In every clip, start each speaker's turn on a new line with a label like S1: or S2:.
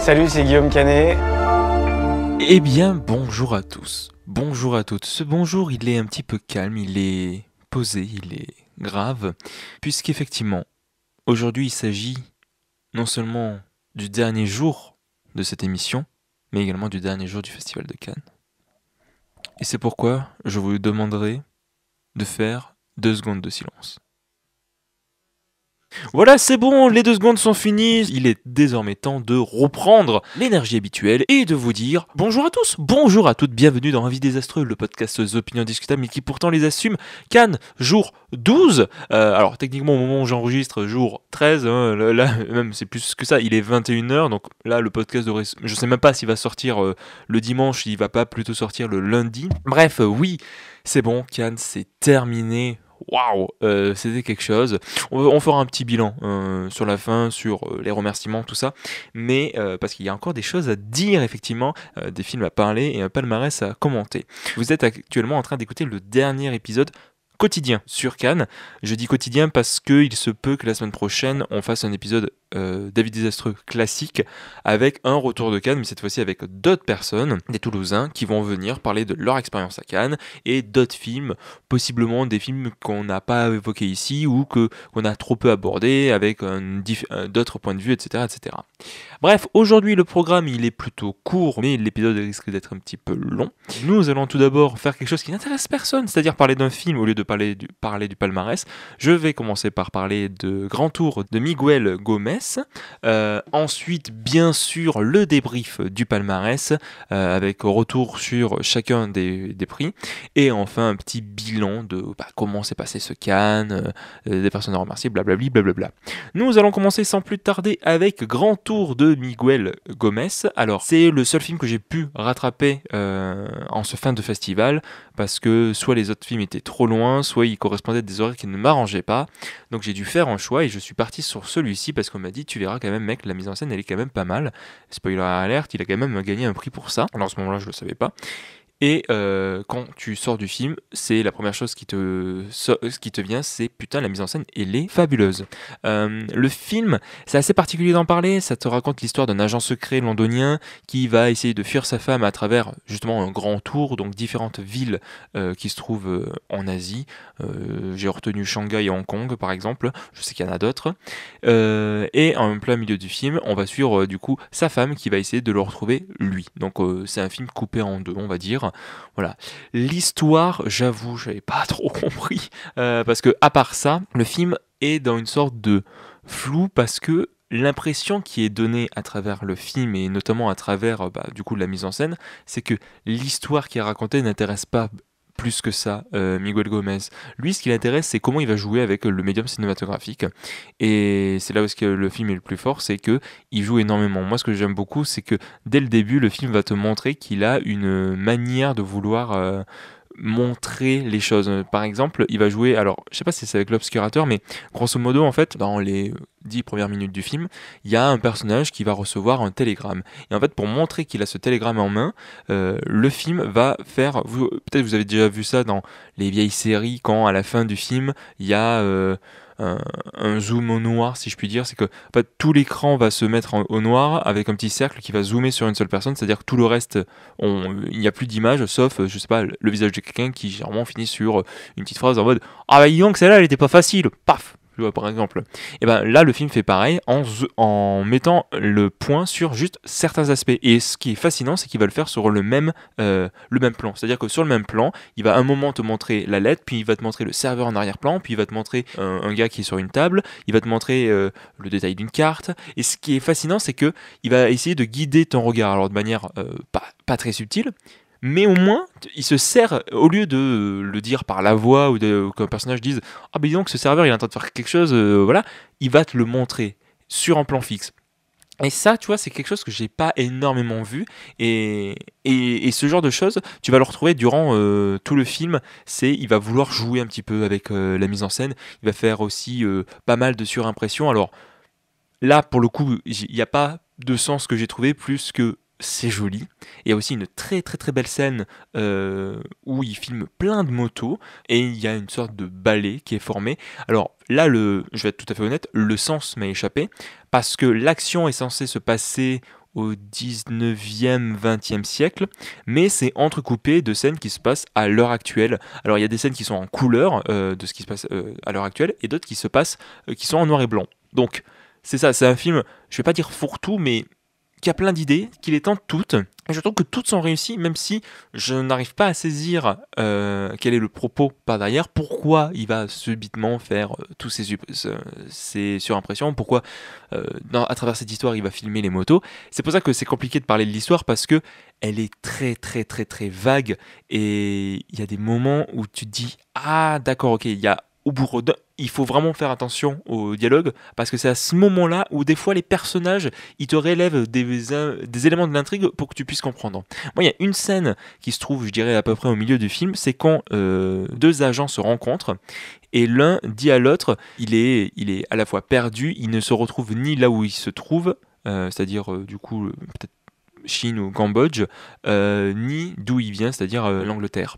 S1: Salut, c'est Guillaume Canet.
S2: Eh bien, bonjour à tous, bonjour à toutes. Ce bonjour, il est un petit peu calme, il est posé, il est grave, puisqu'effectivement, aujourd'hui, il s'agit non seulement du dernier jour de cette émission, mais également du dernier jour du Festival de Cannes. Et c'est pourquoi je vous demanderai de faire 2 secondes de silence. Voilà, c'est bon, les 2 secondes sont finies. Il est désormais temps de reprendre l'énergie habituelle et de vous dire bonjour à tous, bonjour à toutes, bienvenue dans Avis désastreux, le podcast aux opinions discutables mais qui pourtant les assume. Cannes, jour 12. Alors techniquement au moment où j'enregistre, jour 13, hein, là même c'est plus que ça, il est 21h, donc là le podcast devrait... Je sais même pas s'il va sortir le dimanche, il va pas plutôt sortir le lundi. Bref, oui, c'est bon, Cannes, c'est terminé. Waouh, c'était quelque chose. On fera un petit bilan sur la fin, sur les remerciements, tout ça. Mais parce qu'il y a encore des choses à dire, effectivement, des films à parler et un palmarès à commenter. Vous êtes actuellement en train d'écouter le dernier épisode quotidien sur Cannes. Je dis quotidien parce qu'il se peut que la semaine prochaine, on fasse un épisode David Désastreux classique avec un retour de Cannes, mais cette fois-ci avec d'autres personnes, des Toulousains, qui vont venir parler de leur expérience à Cannes et d'autres films, possiblement des films qu'on n'a pas évoqués ici ou qu'on a trop peu abordés avec d'autres points de vue, etc., etc. Bref, aujourd'hui le programme il est plutôt court, mais l'épisode risque d'être un petit peu long. Nous allons tout d'abord faire quelque chose qui n'intéresse personne, c'est-à-dire parler d'un film au lieu de parler du palmarès. Je vais commencer par parler de Grand Tour de Miguel Gomez. Ensuite, bien sûr, le débrief du palmarès avec retour sur chacun des prix. Et enfin, un petit bilan de comment s'est passé ce Cannes, des personnes à remercier, blablabli, blablabla. Nous allons commencer sans plus tarder avec Grand Tour de Miguel Gomez. Alors, c'est le seul film que j'ai pu rattraper en ce fin de festival parce que soit les autres films étaient trop loin, soit ils correspondaient à des horaires qui ne m'arrangeaient pas. Donc j'ai dû faire un choix et je suis parti sur celui-ci parce qu'on m'a dit tu verras quand même mec, la mise en scène elle est quand même pas mal. Spoiler alert, il a quand même gagné un prix pour ça. Alors à ce moment-là je le savais pas. Et quand tu sors du film, c'est la première chose qui te vient, c'est putain la mise en scène, elle est fabuleuse. Le film, c'est assez particulier d'en parler, ça te raconte l'histoire d'un agent secret londonien qui va essayer de fuir sa femme à travers justement un grand tour, donc différentes villes qui se trouvent en Asie. J'ai retenu Shanghai et Hong Kong par exemple, je sais qu'il y en a d'autres. Et en plein milieu du film, on va suivre du coup sa femme qui va essayer de le retrouver lui. Donc c'est un film coupé en deux, on va dire. Voilà. L'histoire, j'avoue, j'avais pas trop compris parce que à part ça, le film est dans une sorte de flou parce que l'impression qui est donnée à travers le film et notamment à travers du coup la mise en scène, c'est que l'histoire qui est racontée n'intéresse pas plus que ça, Miguel Gomez. Lui, ce qui l'intéresse, c'est comment il va jouer avec le médium cinématographique. Et c'est là où le film est le plus fort, c'est que il joue énormément. Moi, ce que j'aime beaucoup, c'est que dès le début, le film va te montrer qu'il a une manière de vouloir montrer les choses. Par exemple, il va jouer, alors je sais pas si c'est avec l'obscurateur, mais grosso modo en fait dans les 10 premières minutes du film, il y a un personnage qui va recevoir un télégramme. Et en fait pour montrer qu'il a ce télégramme en main, le film va faire, peut-être vous avez déjà vu ça dans les vieilles séries, quand à la fin du film il y a un zoom au noir, si je puis dire, c'est que en fait, tout l'écran va se mettre au noir avec un petit cercle qui va zoomer sur une seule personne, c'est-à-dire que tout le reste, il n'y a plus d'image, sauf, je sais pas, le visage de quelqu'un qui généralement finit sur une petite phrase en mode ah bah dis donc celle-là elle était pas facile, paf, tu vois, par exemple. Et ben là le film fait pareil en mettant le point sur juste certains aspects. Et ce qui est fascinant, c'est qu'il va le faire sur le même plan. C'est-à-dire que sur le même plan, il va un moment te montrer la lettre, puis il va te montrer le serveur en arrière-plan, puis il va te montrer un gars qui est sur une table, il va te montrer le détail d'une carte. Et ce qui est fascinant, c'est que il va essayer de guider ton regard, alors de manière pas très subtile. Mais au moins, il se sert, au lieu de le dire par la voix ou qu'un personnage dise « Ah, ben dis donc, ce serveur, il est en train de faire quelque chose, voilà », il va te le montrer sur un plan fixe. Et ça, tu vois, c'est quelque chose que j'ai pas énormément vu. Et ce genre de choses, tu vas le retrouver durant tout le film. Il va vouloir jouer un petit peu avec la mise en scène. Il va faire aussi pas mal de surimpression. Alors là, pour le coup, il n'y a pas de sens que j'ai trouvé plus que c'est joli. Il y a aussi une très très très belle scène où il filme plein de motos et il y a une sorte de ballet qui est formé. Alors là, je vais être tout à fait honnête, le sens m'a échappé parce que l'action est censée se passer au 19e, 20e siècle, mais c'est entrecoupé de scènes qui se passent à l'heure actuelle. Alors il y a des scènes qui sont en couleur de ce qui se passe à l'heure actuelle, et d'autres qui sont en noir et blanc. Donc c'est ça, c'est un film, je vais pas dire fourre-tout, mais qui a plein d'idées, qui les tente toutes. Et je trouve que toutes sont réussies, même si je n'arrive pas à saisir quel est le propos par derrière, pourquoi il va subitement faire tous ces surimpressions, pourquoi à travers cette histoire il va filmer les motos. C'est pour ça que c'est compliqué de parler de l'histoire, parce que elle est très très très très vague, et il y a des moments où tu te dis ah d'accord, ok, il faut vraiment faire attention au dialogue, parce que c'est à ce moment-là où des fois les personnages ils te relèvent des éléments de l'intrigue pour que tu puisses comprendre. Moi, il y a une scène qui se trouve, je dirais, à peu près au milieu du film, c'est quand deux agents se rencontrent et l'un dit à l'autre, il est à la fois perdu, il ne se retrouve ni là où il se trouve, c'est-à-dire du coup peut-être Chine ou Cambodge, ni d'où il vient, c'est-à-dire l'Angleterre.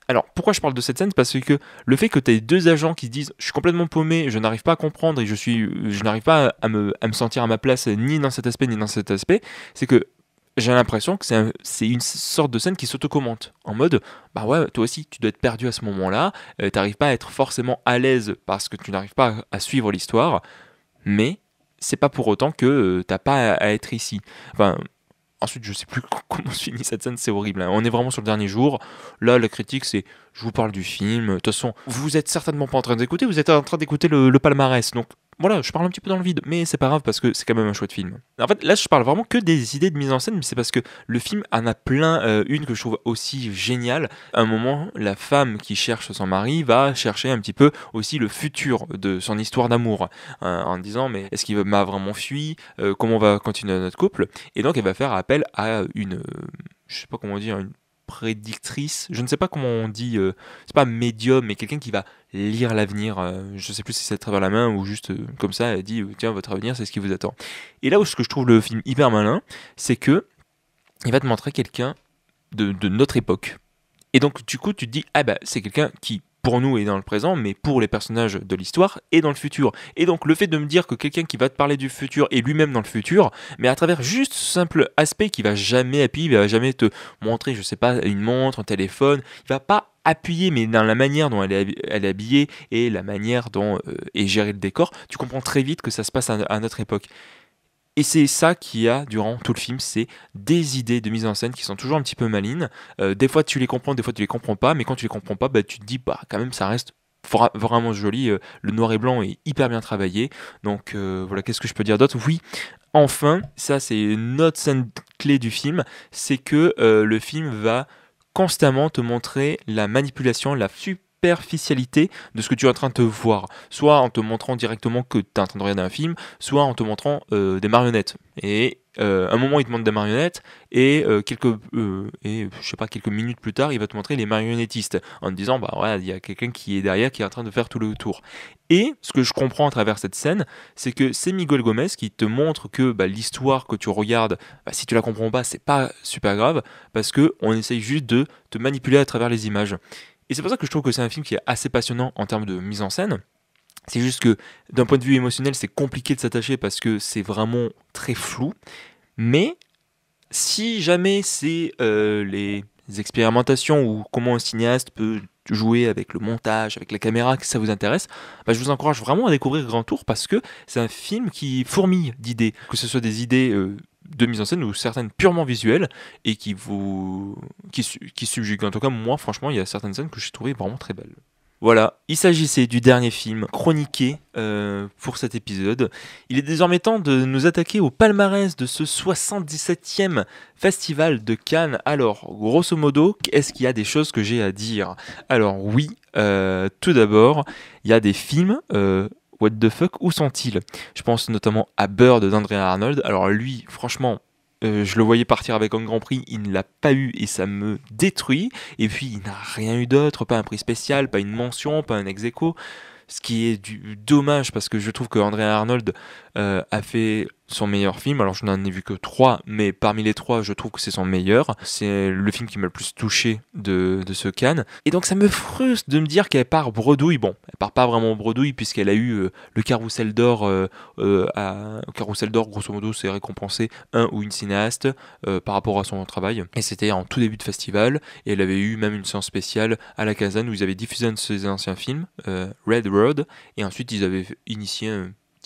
S2: Alors, pourquoi je parle de cette scène? Parce que le fait que tu aies deux agents qui se disent je suis complètement paumé, je n'arrive pas à comprendre et je n'arrive pas à me sentir à ma place ni dans cet aspect ni dans cet aspect, c'est que j'ai l'impression que c'est une sorte de scène qui s'autocommente. En mode, bah ouais, toi aussi, tu dois être perdu à ce moment-là, tu n'arrives pas à être forcément à l'aise parce que tu n'arrives pas à suivre l'histoire, mais c'est pas pour autant que t'as pas à être ici. Enfin, ensuite, je sais plus comment se finit cette scène, c'est horrible, hein. On est vraiment sur le dernier jour. Là, la critique, c'est je vous parle du film. De toute façon, vous êtes certainement pas en train d'écouter, vous êtes en train d'écouter le palmarès. Donc voilà, je parle un petit peu dans le vide, mais c'est pas grave parce que c'est quand même un chouette film. En fait, là, je parle vraiment que des idées de mise en scène, mais c'est parce que le film en a plein. Une que je trouve aussi géniale. À un moment, la femme qui cherche son mari va chercher un petit peu aussi le futur de son histoire d'amour, en disant mais est-ce qu'il m'a vraiment fui, comment on va continuer notre couple, et donc elle va faire appel à je sais pas comment dire, une prédictrice, je ne sais pas comment on dit, c'est pas médium, mais quelqu'un qui va lire l'avenir, je sais plus si c'est à travers la main ou juste comme ça, elle dit tiens, votre avenir c'est ce qui vous attend. Et là où ce que je trouve le film hyper malin, c'est que il va te montrer quelqu'un de notre époque. Et donc du coup tu te dis ah bah c'est quelqu'un qui pour nous est dans le présent, mais pour les personnages de l'histoire est dans le futur. Et donc le fait de me dire que quelqu'un qui va te parler du futur est lui-même dans le futur, mais à travers juste ce simple aspect qui va jamais appuyer, il va jamais te montrer, je sais pas, une montre, un téléphone, il va pas appuyer, mais dans la manière dont elle est habillée et la manière dont est géré le décor, tu comprends très vite que ça se passe à notre époque. Et c'est ça qu'il y a durant tout le film, c'est des idées de mise en scène qui sont toujours un petit peu malines. Des fois tu les comprends, des fois tu les comprends pas, mais quand tu les comprends pas, bah, tu te dis bah quand même ça reste vraiment joli. Le noir et blanc est hyper bien travaillé. Donc voilà, qu'est-ce que je peux dire d'autre? Oui, enfin, ça c'est une autre scène clé du film, c'est que le film va constamment te montrer la manipulation, la superficialité de ce que tu es en train de te voir, soit en te montrant directement que tu es en train de regarder un film, soit en te montrant des marionnettes. Et à un moment, il te montre des marionnettes, et je sais pas, quelques minutes plus tard, il va te montrer les marionnettistes, en te disant, bah ouais, il y a quelqu'un qui est derrière, qui est en train de faire tout le tour. Et ce que je comprends à travers cette scène, c'est que c'est Miguel Gomez qui te montre que bah, l'histoire que tu regardes, bah, si tu la comprends pas, c'est pas super grave, parce que on essaye juste de te manipuler à travers les images. Et c'est pour ça que je trouve que c'est un film qui est assez passionnant en termes de mise en scène. C'est juste que d'un point de vue émotionnel, c'est compliqué de s'attacher parce que c'est vraiment très flou. Mais si jamais c'est les expérimentations ou comment un cinéaste peut jouer avec le montage, avec la caméra, que ça vous intéresse, bah, je vous encourage vraiment à découvrir Grand Tour parce que c'est un film qui fourmille d'idées, que ce soit des idées de mise en scène ou certaines purement visuelles et qui subjuguent. En tout cas, moi, franchement, il y a certaines scènes que j'ai trouvées vraiment très belles. Voilà, il s'agissait du dernier film chroniqué pour cet épisode. Il est désormais temps de nous attaquer au palmarès de ce 77e Festival de Cannes. Alors, grosso modo, est-ce qu'il y a des choses que j'ai à dire? Alors oui, tout d'abord, il y a des films... what the fuck, où sont-ils? Je pense notamment à Bird d'Andrea Arnold. Alors lui, franchement... je le voyais partir avec un grand prix, il ne l'a pas eu et ça me détruit. Et puis il n'a rien eu d'autre, pas un prix spécial, pas une mention, pas un ex-aequo. Ce qui est du dommage parce que je trouve que Andrea Arnold a fait son meilleur film. Alors je n'en ai vu que 3, mais parmi les 3, je trouve que c'est son meilleur. C'est le film qui m'a le plus touché de ce Cannes. Et donc ça me frustre de me dire qu'elle part bredouille. Bon, elle part pas vraiment bredouille puisqu'elle a eu le Carrousel d'Or. Carrousel d'Or, grosso modo, c'est récompensé un ou une cinéaste par rapport à son travail. Et c'était en tout début de festival. Et elle avait eu même une séance spéciale à la Kazan où ils avaient diffusé un de ses anciens films, Red Road. Et ensuite, ils avaient initié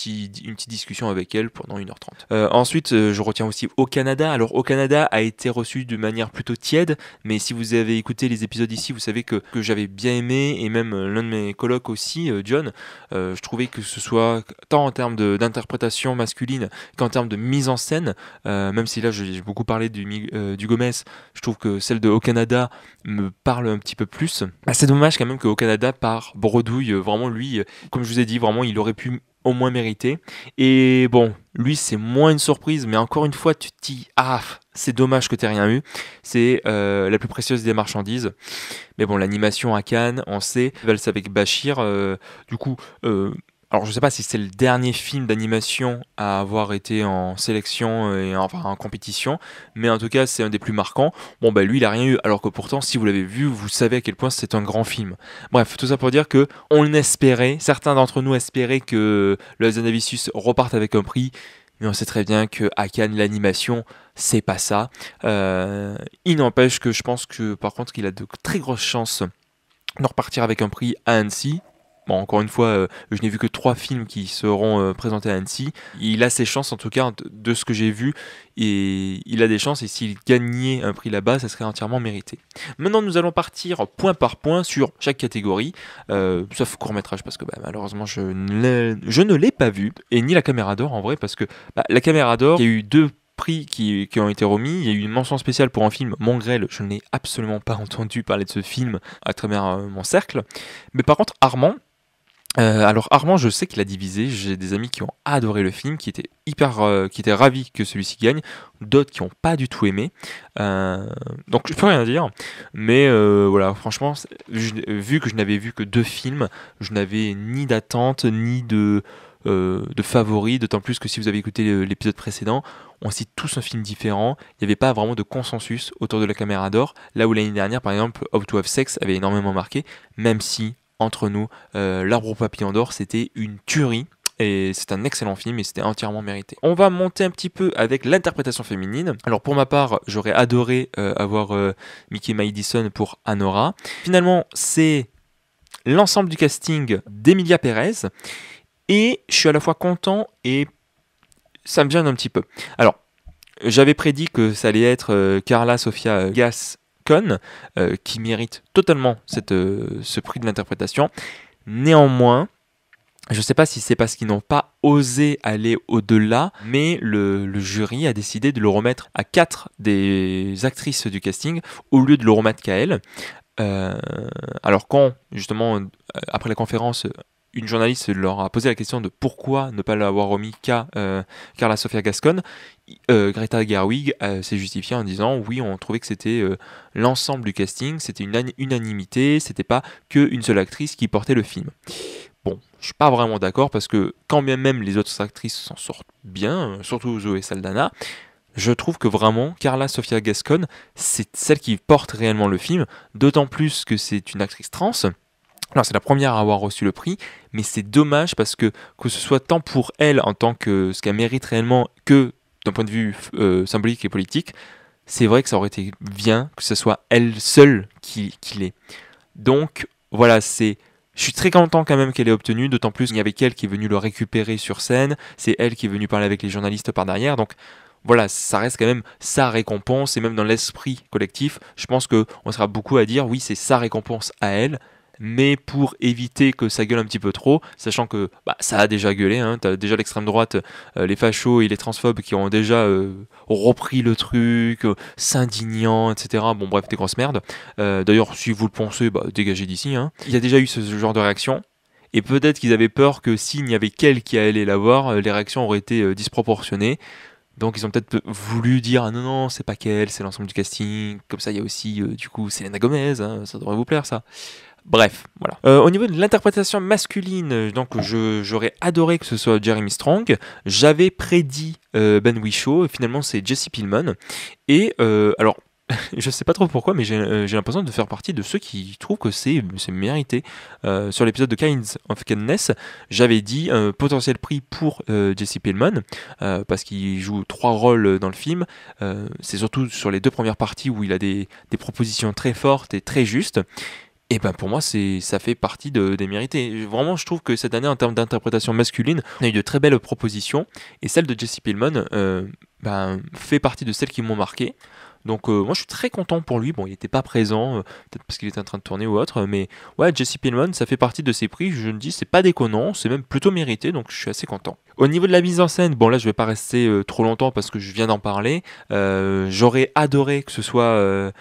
S2: une petite discussion avec elle pendant 1h30. Ensuite, je retiens aussi Au Canada. Alors, Au Canada a été reçu de manière plutôt tiède, mais si vous avez écouté les épisodes ici, vous savez que j'avais bien aimé, et même l'un de mes colocs aussi, John, je trouvais que ce soit tant en termes d'interprétation masculine qu'en termes de mise en scène, même si là j'ai beaucoup parlé du Gomez, je trouve que celle de Au Canada me parle un petit peu plus. C'est dommage quand même qu'Au Canada par bredouille, vraiment lui, comme je vous ai dit, vraiment il aurait pu au moins mérité. Et bon, lui c'est moins une surprise, mais encore une fois tu te dis c'est dommage que t'aies rien eu. C'est la plus précieuse des marchandises. Mais bon, l'animation à Cannes, on sait, valse avec Bachir. Du coup, alors je sais pas si c'est le dernier film d'animation à avoir été en sélection et enfin en compétition, mais en tout cas c'est un des plus marquants. Bon bah lui il a rien eu, alors que pourtant si vous l'avez vu, vous savez à quel point c'est un grand film. Bref, tout ça pour dire que on espérait, certains d'entre nous espéraient que le Hazanavicius reparte avec un prix, mais on sait très bien que à Cannes l'animation c'est pas ça. Il n'empêche que je pense que par contre qu'il a de très grosses chances de repartir avec un prix à Annecy. Bon, encore une fois, je n'ai vu que 3 films qui seront présentés à Annecy. Il a ses chances, en tout cas, de ce que j'ai vu, et il a des chances, et s'il gagnait un prix là-bas, ça serait entièrement mérité. Maintenant, nous allons partir point par point sur chaque catégorie, sauf court-métrage, parce que malheureusement, je ne l'ai pas vu, et ni la Caméra d'Or, en vrai, parce que la Caméra d'Or, il y a eu 2 prix qui ont été remis. Il y a eu une mention spéciale pour un film, Mongrel. Je n'ai absolument pas entendu parler de ce film à travers mon cercle. Mais par contre, Armand, alors Armand, je sais qu'il a divisé. J'ai des amis qui ont adoré le film, qui étaient qui étaient ravis que celui-ci gagne, d'autres qui n'ont pas du tout aimé. Donc je peux rien dire, mais voilà, franchement, vu que je n'avais vu que 2 films, je n'avais ni d'attente ni de favoris. D'autant plus que si vous avez écouté l'épisode précédent, on cite tous un film différent. Il n'y avait pas vraiment de consensus autour de la Caméra d'Or. Là où l'année dernière, par exemple, How to Have Sex avait énormément marqué, même si entre nous, L'Arbre au Papillon d'Or, c'était une tuerie. Et c'est un excellent film et c'était entièrement mérité. On va monter un petit peu avec l'interprétation féminine. Alors pour ma part, j'aurais adoré avoir Mickey Madison pour Anora. Finalement, c'est l'ensemble du casting d'Emilia Pérez. Et je suis à la fois content et ça me gêne un petit peu. Alors, j'avais prédit que ça allait être Carla Sofia Gascon qui mérite totalement ce prix de l'interprétation. Néanmoins, je ne sais pas si c'est parce qu'ils n'ont pas osé aller au-delà, mais le jury a décidé de le remettre à 4 des actrices du casting au lieu de le remettre qu'à elle. Alors quand, justement, après la conférence, une journaliste leur a posé la question de pourquoi ne pas l'avoir remis qu'à Carla Sofia Gascon, Greta Gerwig s'est justifiée en disant oui, on trouvait que c'était l'ensemble du casting, c'était une unanimité, c'était pas qu'une seule actrice qui portait le film. Bon, je suis pas vraiment d'accord parce que quand bien même les autres actrices s'en sortent bien, surtout Zoé Saldana, je trouve que vraiment Carla Sofia Gascon, c'est celle qui porte réellement le film, d'autant plus que c'est une actrice trans. Alors c'est la première à avoir reçu le prix, mais c'est dommage parce que ce soit tant pour elle en tant que ce qu'elle mérite réellement que d'un point de vue symbolique et politique, c'est vrai que ça aurait été bien que ce soit elle seule qui l'ait. Donc voilà, je suis très content quand même qu'elle ait obtenu, d'autant plus qu'il y avait elle qui est venue le récupérer sur scène, c'est elle qui est venue parler avec les journalistes par derrière, donc voilà, ça reste quand même sa récompense, et même dans l'esprit collectif, je pense qu'on sera beaucoup à dire, oui, c'est sa récompense à elle, mais pour éviter que ça gueule un petit peu trop, sachant que ça a déjà gueulé, hein, t'as déjà l'extrême droite, les fachos et les transphobes qui ont déjà repris le truc, s'indignant, etc. Bon bref, des grosses merdes. D'ailleurs, si vous le pensez, dégagez d'ici. Hein. Il y a déjà eu ce genre de réaction, et peut-être qu'ils avaient peur que s'il n'y avait qu'elle qui allait la voir, les réactions auraient été disproportionnées. Donc ils ont peut-être voulu dire ah non, c'est pas qu'elle, c'est l'ensemble du casting, comme ça il y a aussi du coup Selena Gomez, hein, ça devrait vous plaire ça. Bref, voilà. Au niveau de l'interprétation masculine, donc j'aurais adoré que ce soit Jeremy Strong. J'avais prédit Ben Whishaw, finalement c'est Jesse Pillman. Et alors, je sais pas trop pourquoi, mais j'ai l'impression de faire partie de ceux qui trouvent que c'est mérité. Sur l'épisode de Kinds of Kindness, j'avais dit potentiel prix pour Jesse Pillman, parce qu'il joue 3 rôles dans le film. C'est surtout sur les 2 premières parties où il a des propositions très fortes et très justes. Et ben pour moi, ça fait partie des mérités. Vraiment, je trouve que cette année, en termes d'interprétation masculine, on a eu de très belles propositions. Et celle de Jesse Pillman fait partie de celles qui m'ont marqué. Donc moi, je suis très content pour lui. Bon, il n'était pas présent, peut-être parce qu'il était en train de tourner ou autre. Mais ouais, Jesse Pillman, ça fait partie de ses prix. Je me dis, c'est pas déconnant, c'est même plutôt mérité. Donc je suis assez content. Au niveau de la mise en scène, bon là, je vais pas rester trop longtemps parce que je viens d'en parler. J'aurais adoré que ce soit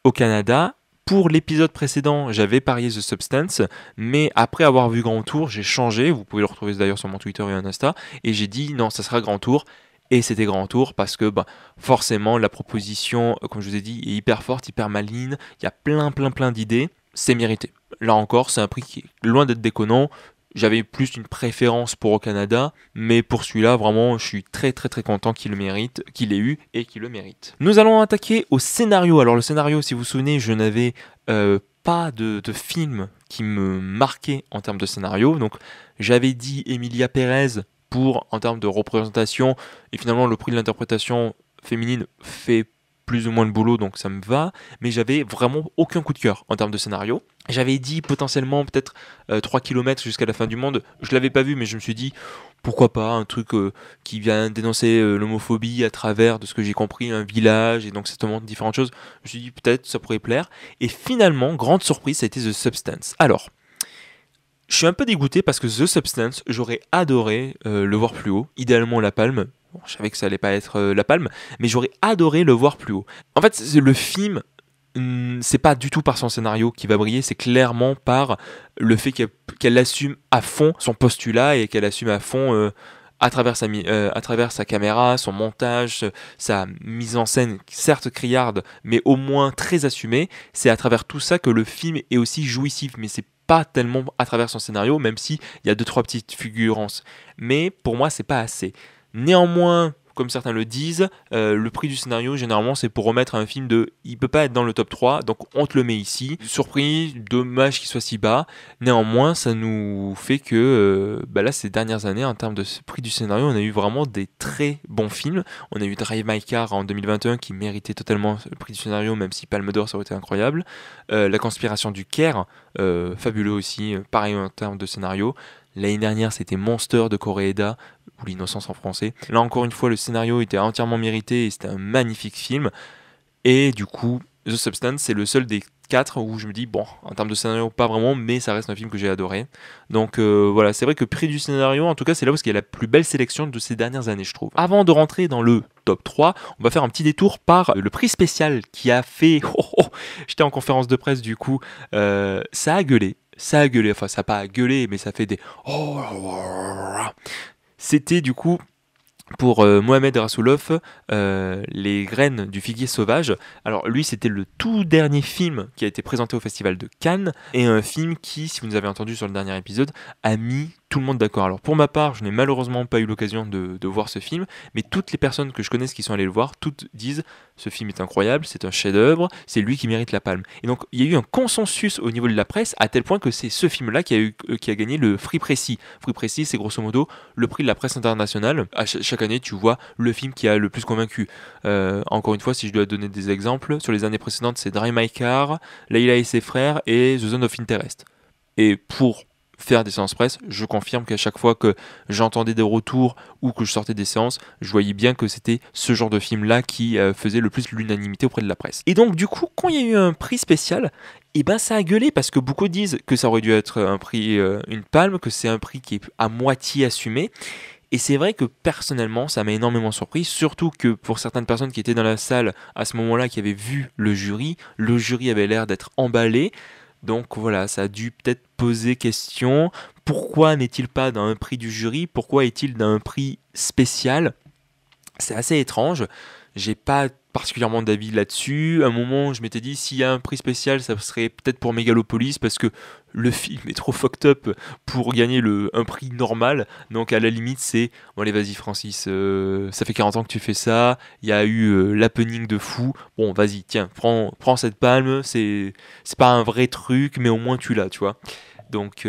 S2: au Canada. Pour l'épisode précédent, j'avais parié The Substance, mais après avoir vu Grand Tour, j'ai changé. Vous pouvez le retrouver d'ailleurs sur mon Twitter et un Insta. Et j'ai dit non, ça sera Grand Tour. Et c'était Grand Tour parce que forcément, la proposition, comme je vous ai dit, est hyper forte, hyper maligne. Il y a plein d'idées. C'est mérité. Là encore, c'est un prix qui est loin d'être déconnant. J'avais plus une préférence pour au Canada, mais pour celui-là, vraiment, je suis très content qu'il le mérite, qu'il l'ait eu et qu'il le mérite. Nous allons attaquer au scénario. Alors le scénario, si vous vous souvenez, je n'avais pas de film qui me marquait en termes de scénario. Donc j'avais dit Emilia Pérez en termes de représentation, et finalement le prix de l'interprétation féminine fait plus ou moins le boulot, donc ça me va, mais j'avais vraiment aucun coup de cœur en termes de scénario. J'avais dit potentiellement peut-être 3 km jusqu'à la fin du monde, je l'avais pas vu, mais je me suis dit pourquoi pas un truc qui vient dénoncer l'homophobie à travers, de ce que j'ai compris, un village, et donc ça te montre différentes choses. Je me suis dit peut-être ça pourrait plaire, et finalement, grande surprise, ça a été The Substance. Alors, je suis un peu dégoûté parce que The Substance, j'aurais adoré le voir plus haut, idéalement la palme. Bon, je savais que ça allait pas être la palme, mais j'aurais adoré le voir plus haut. En fait, le film, c'est pas du tout par son scénario qui va briller, c'est clairement par le fait qu'elle assume à fond son postulat et qu'elle assume à fond à travers sa caméra, son montage, sa mise en scène, certes criarde, mais au moins très assumée. C'est à travers tout ça que le film est aussi jouissif, mais c'est pas tellement à travers son scénario, même s'il y a 2-3 petites fulgurances. Mais pour moi, c'est pas assez. Néanmoins, comme certains le disent, le prix du scénario, généralement, c'est pour remettre un film il peut pas être dans le top 3, donc on te le met ici. Surpris, dommage qu'il soit si bas. Néanmoins, ça nous fait que, là, ces dernières années, en termes de prix du scénario, on a eu vraiment des très bons films. On a eu Drive My Car en 2021 qui méritait totalement le prix du scénario, même si Palme d'Or, ça aurait été incroyable. La Conspiration du Caire, fabuleux aussi, pareil en termes de scénario. L'année dernière, c'était Monster de Koreeda, ou L'Innocence en français. Là, encore une fois, le scénario était entièrement mérité et c'était un magnifique film. Et du coup, The Substance, c'est le seul des 4 où je me dis, bon, en termes de scénario, pas vraiment, mais ça reste un film que j'ai adoré. Donc voilà, c'est vrai que prix du scénario, en tout cas, c'est là où il y a la plus belle sélection de ces dernières années, je trouve. Avant de rentrer dans le top 3, on va faire un petit détour par le prix spécial qui a fait... J'étais en conférence de presse, du coup, ça a gueulé. Enfin ça n'a pas gueulé, mais ça fait des... C'était du coup pour Mohamed Rassoulov, Les graines du figuier sauvage. Alors lui, c'était le tout dernier film qui a été présenté au Festival de Cannes, et un film qui, si vous nous avez entendu sur le dernier épisode, a mis tout le monde d'accord. Alors pour ma part, je n'ai malheureusement pas eu l'occasion de voir ce film, mais toutes les personnes que je connaisse qui sont allées le voir, toutes disent ce film est incroyable, c'est un chef-d'œuvre, c'est lui qui mérite la palme. Et donc il y a eu un consensus au niveau de la presse à tel point que c'est ce film-là qui a gagné le Free Pressy. Free Pressy, c'est grosso modo le prix de la presse internationale. Chaque année, tu vois le film qui a le plus convaincu. Encore une fois, si je dois donner des exemples, sur les années précédentes, c'est Drive My Car, Leila et ses frères et The Zone of Interest. Et pour faire des séances presse, je confirme qu'à chaque fois que j'entendais des retours ou que je sortais des séances, je voyais bien que c'était ce genre de film-là qui faisait le plus l'unanimité auprès de la presse. Et donc du coup, quand il y a eu un prix spécial, ça a gueulé parce que beaucoup disent que ça aurait dû être un prix, une palme, que c'est un prix qui est à moitié assumé. Et c'est vrai que personnellement, ça m'a énormément surpris, surtout que pour certaines personnes qui étaient dans la salle à ce moment-là, qui avaient vu le jury avait l'air d'être emballé. Donc voilà, ça a dû peut-être poser question. Pourquoi n'est-il pas dans un prix du jury ? Pourquoi est-il dans un prix spécial ? C'est assez étrange. J'ai pas particulièrement d'avis là-dessus. À un moment, je m'étais dit, s'il y a un prix spécial, ça serait peut-être pour Megalopolis, parce que le film est trop fucked up pour gagner un prix normal. Donc à la limite, c'est, bon allez vas-y Francis, ça fait 40 ans que tu fais ça, il y a eu l'happening de fou, bon vas-y, tiens, prends cette palme, c'est pas un vrai truc, mais au moins tu l'as, tu vois. Donc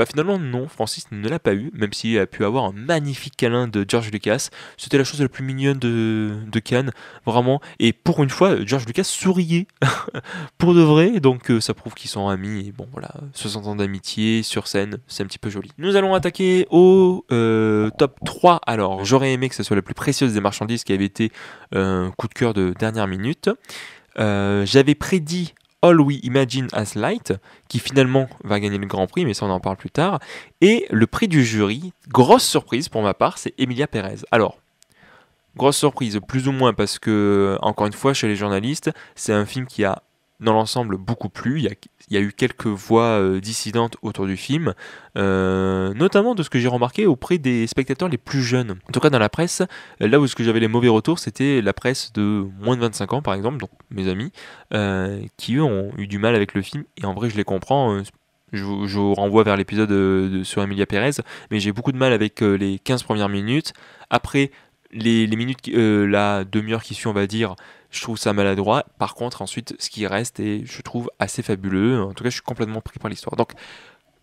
S2: finalement non, Francis ne l'a pas eu, même s'il a pu avoir un magnifique câlin de George Lucas. C'était la chose la plus mignonne de Cannes, vraiment. Et pour une fois, George Lucas souriait pour de vrai, donc ça prouve qu'ils sont amis. Et bon voilà, 60 ans d'amitié sur scène, c'est un petit peu joli. Nous allons attaquer au top 3. Alors j'aurais aimé que ce soit la plus précieuse des marchandises qui avait été un coup de cœur de dernière minute. J'avais prédit All We Imagine as Light, qui finalement va gagner le Grand Prix, mais ça on en parle plus tard. Et le prix du jury, grosse surprise pour ma part, c'est Emilia Pérez. Alors, grosse surprise, plus ou moins, parce que, encore une fois, chez les journalistes, c'est un film qui a, dans l'ensemble, beaucoup plu. Il y a eu quelques voix dissidentes autour du film, notamment de ce que j'ai remarqué auprès des spectateurs les plus jeunes. En tout cas, dans la presse, là où j'avais les mauvais retours, c'était la presse de moins de 25 ans, par exemple, donc mes amis, qui eux ont eu du mal avec le film, et en vrai, je les comprends. Je vous renvoie vers l'épisode sur Emilia Pérez, mais j'ai beaucoup de mal avec les 15 premières minutes. Après, les minutes, la demi-heure qui suit, on va dire, je trouve ça maladroit. Par contre, ensuite, ce qui reste est, je trouve, assez fabuleux. En tout cas, je suis complètement pris par l'histoire. Donc,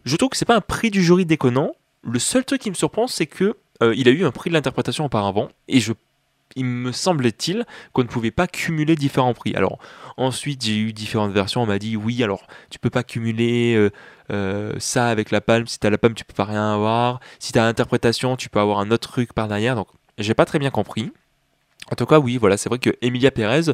S2: je trouve que c'est pas un prix du jury déconnant. Le seul truc qui me surprend, c'est que il a eu un prix de l'interprétation auparavant, et il me semblait-il qu'on ne pouvait pas cumuler différents prix. Alors ensuite j'ai eu différentes versions, on m'a dit oui, alors tu peux pas cumuler ça avec la palme, si t'as la palme tu peux pas rien avoir, si t'as l'interprétation tu peux avoir un autre truc par derrière, donc j'ai pas très bien compris. En tout cas oui, voilà, c'est vrai que Emilia Pérez,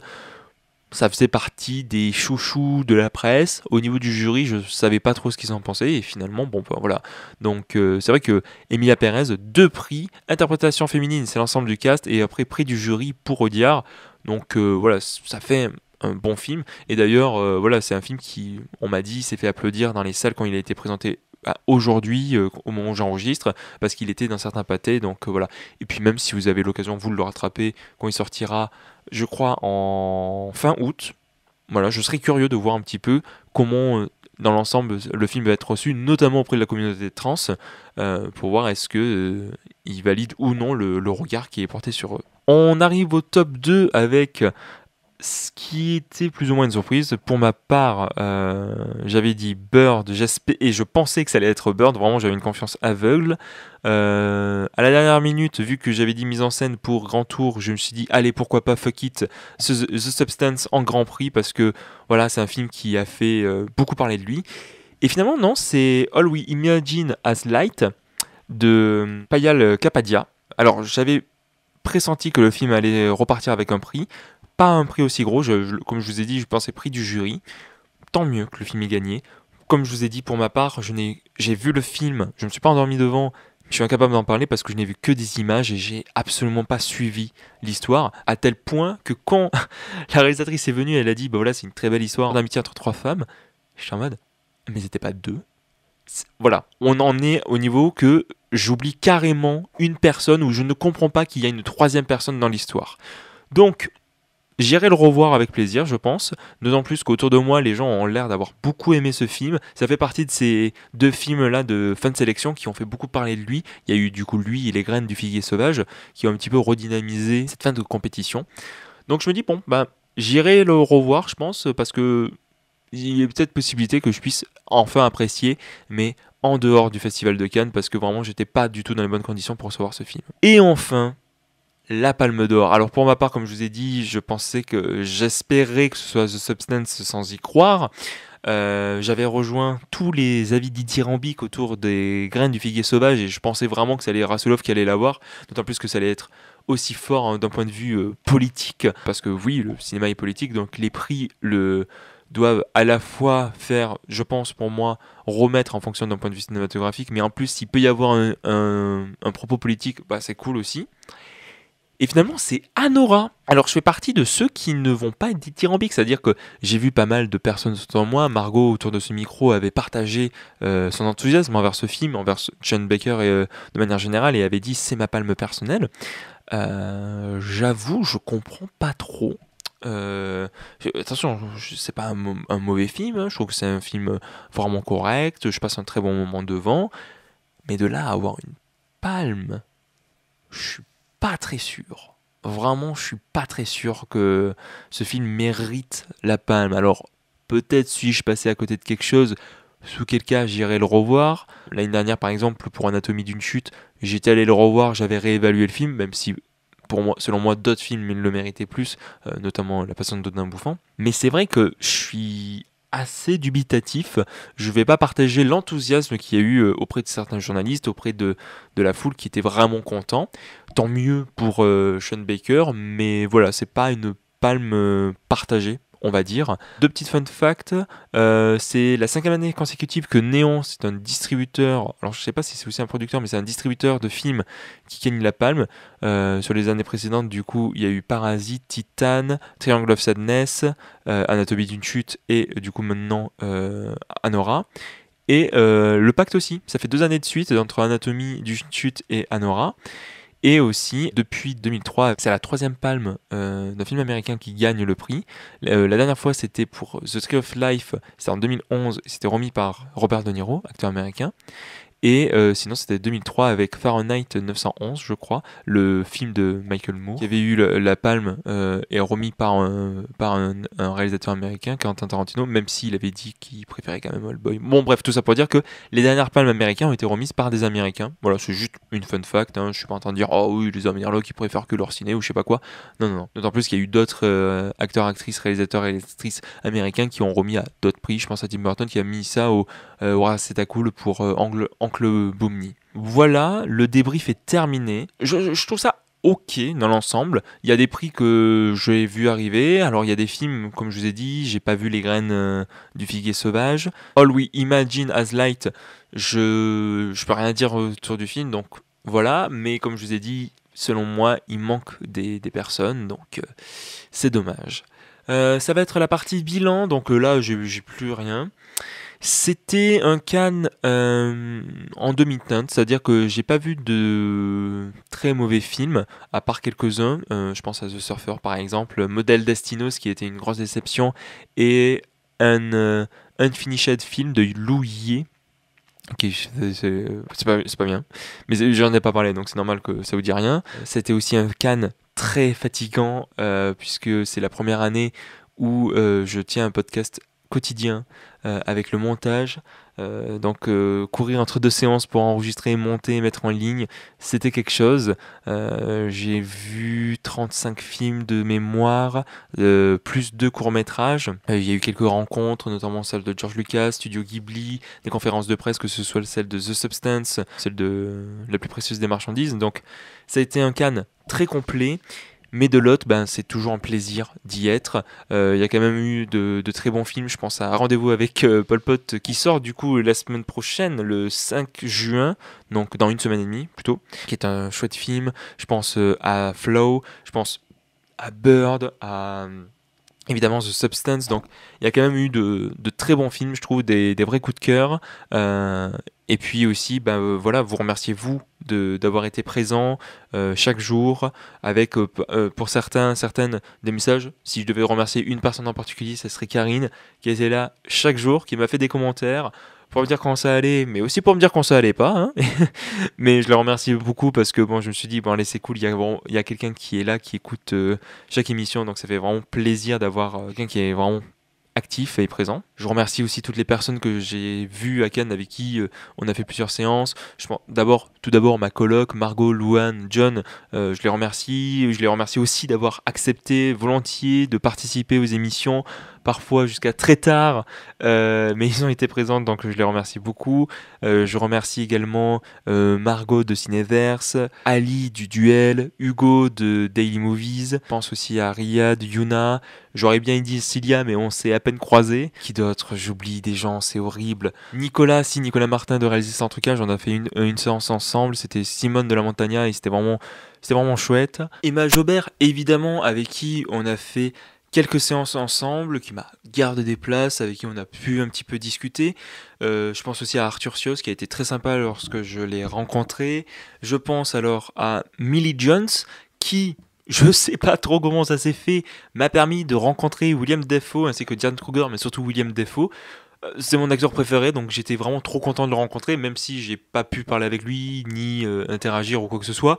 S2: ça faisait partie des chouchous de la presse. Au niveau du jury, je savais pas trop ce qu'ils en pensaient. Et finalement, bon, voilà. Donc, c'est vrai que Emilia Pérez, 2 prix. Interprétation féminine, c'est l'ensemble du cast. Et après, prix du jury pour Audiard. Donc, voilà, ça fait un bon film. Et d'ailleurs, voilà, c'est un film qui, on m'a dit, s'est fait applaudir dans les salles quand il a été présenté aujourd'hui, au moment où j'enregistre, parce qu'il était dans certains pâtés. Donc, voilà. Et puis, même si vous avez l'occasion, vous de le rattraper quand il sortira, je crois en fin août. Voilà, je serais curieux de voir un petit peu comment, dans l'ensemble, le film va être reçu, notamment auprès de la communauté trans, pour voir est-ce que ils valident ou non le regard qui est porté sur eux. On arrive au top 2 avec ce qui était plus ou moins une surprise. Pour ma part, j'avais dit Bird, et je pensais que ça allait être Bird, vraiment j'avais une confiance aveugle. À la dernière minute, vu que j'avais dit mise en scène pour Grand Tour, je me suis dit allez pourquoi pas fuck it, The Substance en Grand Prix, parce que voilà, c'est un film qui a fait beaucoup parler de lui. Et finalement non, c'est All We Imagine as Light de Payal Kapadia. Alors j'avais pressenti que le film allait repartir avec un prix, pas un prix aussi gros, comme je vous ai dit, je pensais prix du jury. Tant mieux que le film ait gagné. Comme je vous ai dit, pour ma part, j'ai vu le film, je ne me suis pas endormi devant, je suis incapable d'en parler parce que je n'ai vu que des images et j'ai absolument pas suivi l'histoire, à tel point que quand la réalisatrice est venue, elle a dit bah voilà, c'est une très belle histoire d'amitié entre 3 femmes, je suis en mode mais c'était pas 2. Voilà, on en est au niveau que j'oublie carrément une personne, où je ne comprends pas qu'il y a une 3e personne dans l'histoire. Donc j'irai le revoir avec plaisir, je pense. D'autant plus qu'autour de moi, les gens ont l'air d'avoir beaucoup aimé ce film. Ça fait partie de ces 2 films-là de fin de sélection qui ont fait beaucoup parler de lui. Il y a eu du coup lui et Les Graines du Figuier Sauvage qui ont un petit peu redynamisé cette fin de compétition. Donc je me dis, bon, j'irai le revoir, je pense, parce que il y a peut-être possibilité que je puisse enfin apprécier, mais en dehors du Festival de Cannes, parce que vraiment, j'étais pas du tout dans les bonnes conditions pour recevoir ce film. Et enfin, la Palme d'Or. Alors pour ma part, comme je vous ai dit, j'espérais que ce soit The Substance sans y croire. J'avais rejoint tous les avis dithyrambiques autour des Graines du Figuier Sauvage et je pensais vraiment que ça allait être Rassoulov qui allait l'avoir, d'autant plus que ça allait être aussi fort d'un point de vue politique, parce que oui, le cinéma est politique, donc les prix doivent à la fois faire, je pense pour moi, remettre en fonction d'un point de vue cinématographique, mais en plus s'il peut y avoir un propos politique, c'est cool aussi. Et finalement, c'est Anora. Alors, je fais partie de ceux qui ne vont pas être dithyrambiques, c'est-à-dire que j'ai vu pas mal de personnes autour de moi. Margot, autour de ce micro, avait partagé son enthousiasme envers ce film, envers Sean Baker de manière générale, et avait dit c'est ma palme personnelle. J'avoue, je comprends pas trop. Attention, c'est pas un mauvais film, hein, je trouve que c'est un film vraiment correct, je passe un très bon moment devant, mais de là à avoir une palme, je suis pas très sûr. Vraiment, je suis pas très sûr que ce film mérite la palme. Alors, peut-être suis-je passé à côté de quelque chose, sous quel cas j'irai le revoir. L'année dernière, par exemple, pour Anatomie d'une chute, j'étais allé le revoir, j'avais réévalué le film, même si pour moi, selon moi, d'autres films ils le méritaient plus, notamment La Passion de Dodin Bouffant. Mais c'est vrai que je suis assez dubitatif. Je vais pas partager l'enthousiasme qu'il y a eu auprès de certains journalistes, auprès de la foule qui était vraiment content. Tant mieux pour Sean Baker, mais voilà, c'est pas une palme partagée, on va dire. Deux petites fun facts. C'est la 5e année consécutive que Néon, c'est un distributeur, alors je sais pas si c'est aussi un producteur, mais c'est un distributeur de films qui gagne la palme. Sur les années précédentes, du coup, il y a eu Parasite, Titan, Triangle of Sadness, Anatomie d'une chute et du coup maintenant Anora. Et Le Pacte aussi, ça fait 2 années de suite entre Anatomie d'une chute et Anora. Et aussi, depuis 2003, c'est la 3e palme d'un film américain qui gagne le prix. La dernière fois, c'était pour The Tree of Life, c'était en 2011, et c'était remis par Robert De Niro, acteur américain. Et sinon, c'était 2003 avec Fahrenheit 911, je crois, le film de Michael Moore, qui avait eu la palme et remis par un réalisateur américain, Quentin Tarantino, même s'il avait dit qu'il préférait quand même Oldboy. Bon, bref, tout ça pour dire que les dernières palmes américaines ont été remises par des Américains. Voilà, c'est juste une fun fact. Hein. Je suis pas en train de dire, oh oui, les Américains qui préfèrent que leur ciné ou je sais pas quoi. Non, non, non. D'autant plus qu'il y a eu d'autres acteurs, actrices, réalisateurs, réalisatrices américains qui ont remis à d'autres prix. Je pense à Tim Burton qui a mis ça au c'était cool pour Oncle Boomni. Voilà, le débrief est terminé. Je trouve ça ok dans l'ensemble. Il y a des prix que j'ai vu arriver. Alors il y a des films, comme je vous ai dit, j'ai pas vu Les Graines du Figuier Sauvage. All We Imagine as Light, je peux rien dire autour du film, donc voilà. Mais comme je vous ai dit, selon moi, il manque des personnes, donc c'est dommage. Ça va être la partie bilan, donc là j'ai plus rien. C'était un Cannes en demi-teinte, c'est-à-dire que j'ai pas vu de très mauvais films, à part quelques-uns. Je pense à The Surfer par exemple, Model Destinos qui était une grosse déception, et un Unfinished Film de Lou Ye. C'est pas bien, mais j'en ai pas parlé donc c'est normal que ça vous dit rien. C'était aussi un Cannes très fatigant, puisque c'est la première année où je tiens un podcast quotidien avec le montage. Donc courir entre 2 séances pour enregistrer, monter, mettre en ligne, c'était quelque chose. J'ai vu 35 films de mémoire, plus 2 courts-métrages. Il y a eu quelques rencontres, notamment celle de George Lucas, Studio Ghibli, des conférences de presse, que ce soit celle de The Substance, celle de La plus précieuse des marchandises. Donc ça a été un Cannes très complet. Mais de l'autre, ben, c'est toujours un plaisir d'y être. Il y a quand même eu de très bons films. Je pense à Rendez-vous avec Pol Pot qui sort du coup la semaine prochaine, le 5 juin, donc dans une semaine et demie plutôt, qui est un chouette film. Je pense à Flow, je pense à Bird, à évidemment The Substance. Donc il y a quand même eu de très bons films, je trouve, des vrais coups de cœur. Et puis aussi, voilà, vous remerciez vous d'avoir été présent chaque jour avec pour certaines des messages. Si je devais remercier une personne en particulier, ça serait Karine qui était là chaque jour, qui m'a fait des commentaires pour me dire comment ça allait, mais aussi pour me dire quand ça allait pas. Hein. Mais je la remercie beaucoup parce que bon, je me suis dit bon allez c'est cool, il y a quelqu'un qui est là, qui écoute chaque émission, donc ça fait vraiment plaisir d'avoir quelqu'un qui est vraiment actif et présent. Je remercie aussi toutes les personnes que j'ai vues à Cannes avec qui on a fait plusieurs séances. Tout d'abord ma coloc, Margot, Louane, John, je les remercie. Je les remercie aussi d'avoir accepté volontiers de participer aux émissions, parfois jusqu'à très tard, mais ils ont été présents, donc je les remercie beaucoup. Je remercie également Margot de Cinéverse, Ali du Duel, Hugo de Daily Movies. Je pense aussi à Riyad, Yuna. J'aurais bien dit Cilia, mais on s'est à peine croisés. Qui d'autre? J'oublie des gens, c'est horrible. Nicolas Martin de Réaliser Sans Trucage, on a fait une séance ensemble. C'était Simone de la Montagna et c'était vraiment chouette. Emma Jobert, évidemment, avec qui on a fait quelques séances ensemble, qui m'a gardé des places, avec qui on a pu un petit peu discuter. Je pense aussi à Arthur Sios, qui a été très sympa lorsque je l'ai rencontré. Je pense alors à Millie Jones, qui je sais pas trop comment ça s'est fait, m'a permis de rencontrer William Dafoe ainsi que Diane Kruger, mais surtout William Dafoe. C'est mon acteur préféré, donc j'étais vraiment trop content de le rencontrer, même si j'ai pas pu parler avec lui, ni interagir ou quoi que ce soit.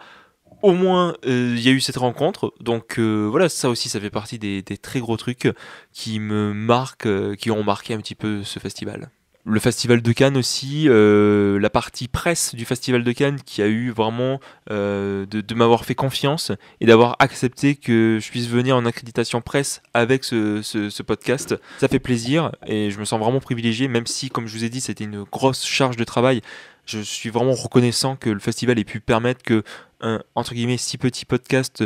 S2: Au moins, il y a eu cette rencontre, donc voilà, ça aussi, ça fait partie des très gros trucs qui me marquent, qui ont marqué un petit peu ce festival. Le festival de Cannes aussi, la partie presse du festival de Cannes qui a eu vraiment de m'avoir fait confiance et d'avoir accepté que je puisse venir en accréditation presse avec ce podcast. Ça fait plaisir et je me sens vraiment privilégié, même si, comme je vous ai dit, c'était une grosse charge de travail. Je suis vraiment reconnaissant que le festival ait pu permettre que un, entre guillemets, si petit podcast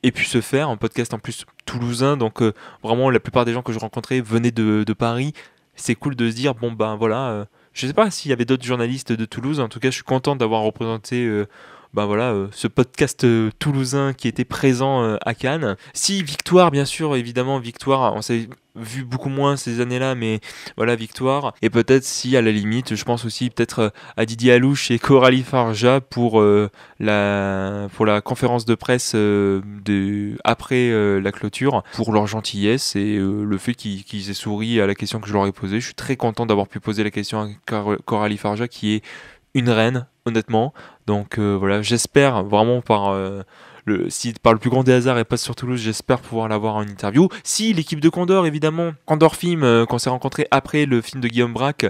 S2: ait pu se faire, un podcast en plus toulousain, donc vraiment la plupart des gens que je rencontrais venaient de Paris. C'est cool de se dire, bon ben voilà, je sais pas s'il y avait d'autres journalistes de Toulouse, en tout cas je suis content d'avoir représenté ce podcast toulousain qui était présent à Cannes. Si Victoire, bien sûr, évidemment Victoire, on s'est vu beaucoup moins ces années-là, mais voilà Victoire. Et peut-être si à la limite, je pense aussi peut-être à Didier Alouche et Coralie Farja pour la conférence de presse après la clôture, pour leur gentillesse et le fait qu'ils aient souri à la question que je leur ai posée. Je suis très content d'avoir pu poser la question à Coralie Farja, qui est une reine, honnêtement. Donc voilà, j'espère vraiment par le plus grand des hasards et pas sur Toulouse, j'espère pouvoir l'avoir en interview. Si l'équipe de Condor, évidemment, Condor Film, qu'on s'est rencontré après le film de Guillaume Braque,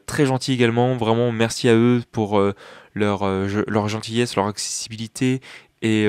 S2: très gentil également, vraiment merci à eux pour leur gentillesse, leur accessibilité et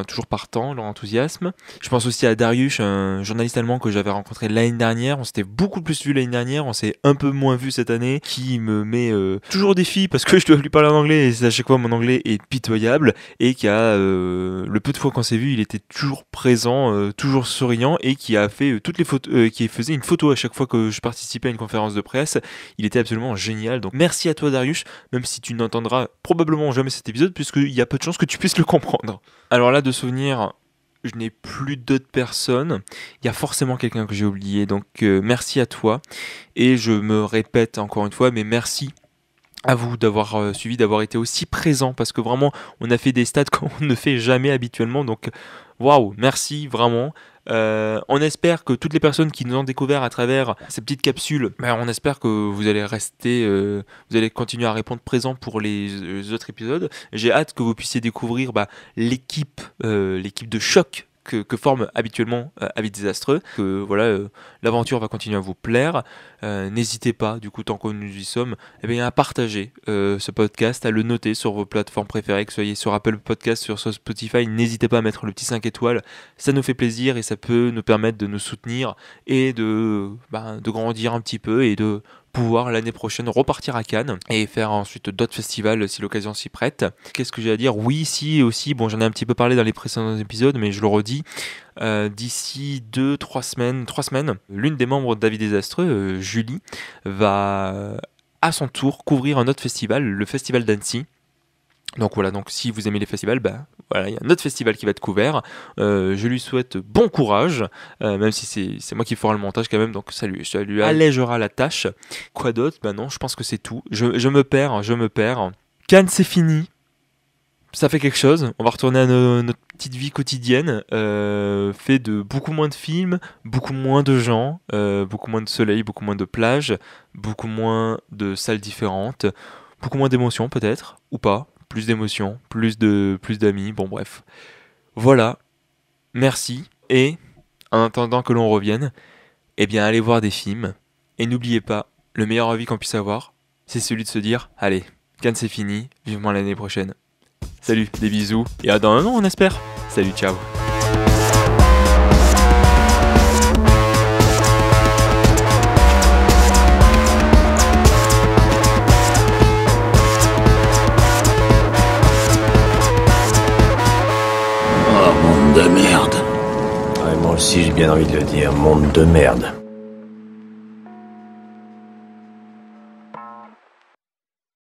S2: toujours partant, leur enthousiasme. Je pense aussi à Darius, un journaliste allemand que j'avais rencontré l'année dernière. On s'était beaucoup plus vu l'année dernière, on s'est un peu moins vu cette année, qui me met toujours au défi parce que je dois lui parler en anglais et à chaque fois mon anglais est pitoyable, et qui a le peu de fois qu'on s'est vu, il était toujours présent, toujours souriant, et qui a fait toutes les photos, qui faisait une photo à chaque fois que je participais à une conférence de presse. Il était absolument génial. Donc merci à toi Darius, même si tu n'entendras probablement jamais cet épisode puisqu'il y a peu de chances que tu puisses le comprendre. Alors là, de souvenir, je n'ai plus d'autres personnes. Il y a forcément quelqu'un que j'ai oublié, donc merci à toi. Et je me répète encore une fois, mais merci à vous d'avoir suivi, d'avoir été aussi présent, parce que vraiment, on a fait des stats qu'on ne fait jamais habituellement, donc waouh, merci vraiment. On espère que toutes les personnes qui nous ont découvert à travers ces petites capsules, on espère que vous allez rester, vous allez continuer à répondre présent pour les autres épisodes. J'ai hâte que vous puissiez découvrir l'équipe de choc que forme habituellement Avis Désastreux, que voilà, l'aventure va continuer à vous plaire. N'hésitez pas, du coup, tant que nous y sommes, à partager ce podcast, à le noter sur vos plateformes préférées, que ce soit sur Apple Podcast, sur Spotify. N'hésitez pas à mettre le petit 5 étoiles, ça nous fait plaisir et ça peut nous permettre de nous soutenir et de grandir un petit peu et de pouvoir l'année prochaine repartir à Cannes et faire ensuite d'autres festivals si l'occasion s'y prête. Qu'est-ce que j'ai à dire ? Oui, si aussi, j'en ai un petit peu parlé dans les précédents épisodes, mais je le redis, d'ici 3 semaines, l'une des membres d'Avis Désastreux, Julie, va à son tour couvrir un autre festival, le festival d'Annecy. Donc voilà, donc si vous aimez les festivals, il y a un autre festival qui va être couvert. Je lui souhaite bon courage, même si c'est moi qui ferai le montage quand même, donc ça lui allégera la tâche. Quoi d'autre ? Non, je pense que c'est tout. Je me perds. Cannes, c'est fini. Ça fait quelque chose. On va retourner à notre petite vie quotidienne, fait de beaucoup moins de films, beaucoup moins de gens, beaucoup moins de soleil, beaucoup moins de plages, beaucoup moins de salles différentes, beaucoup moins d'émotions peut-être, ou pas. Plus d'émotions, plus d'amis, bref. Voilà, merci, et en attendant que l'on revienne, allez voir des films, et n'oubliez pas, le meilleur avis qu'on puisse avoir, c'est celui de se dire, allez, Cannes c'est fini, vivement l'année prochaine. Salut, des bisous, et à dans un an on espère. Salut, ciao.
S1: De merde. Ouais, moi aussi j'ai bien envie de le dire, monde de merde.